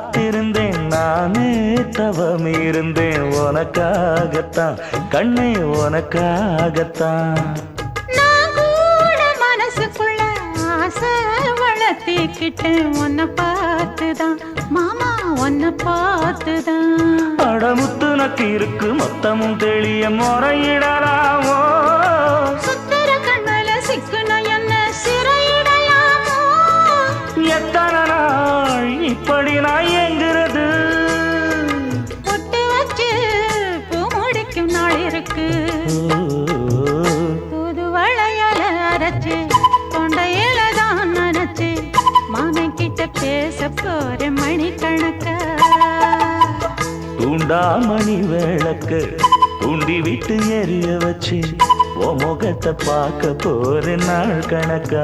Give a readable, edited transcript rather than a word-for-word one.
காத்திருந்தேன் நானே தவம் இருந்தேன் உனக்காகத்தான் கண்ணே உனக்காகத்தான் நான் கூட மனசுக்குள்ள ஆசை வளர்த்திக்கிட்டேன் உன்னை பார்த்துதான் மாமா உன்னை பார்த்துதான் அடமுத்து நக்கு இருக்கு மொத்தமும் தெளிய முறையிடலாமோ சுத்தர கண்மல சிக்கன என்ன சிறையிடையாமோ எத்தனை நாள் இப்படி நான் எங்கிறது பொட்டு வச்சு பூ முடிக்கும் நாள் இருக்கு புது வளையல அரைச்சு தொண்டையில தான் நினைச்சு மாமன் கிட்ட பேச போற மணிக்கணக்கா தூண்டாமணி விளக்கு தூண்டி விட்டு எரிய வச்சு உன் முகத்தை பார்க்க போற நாள் கணக்கா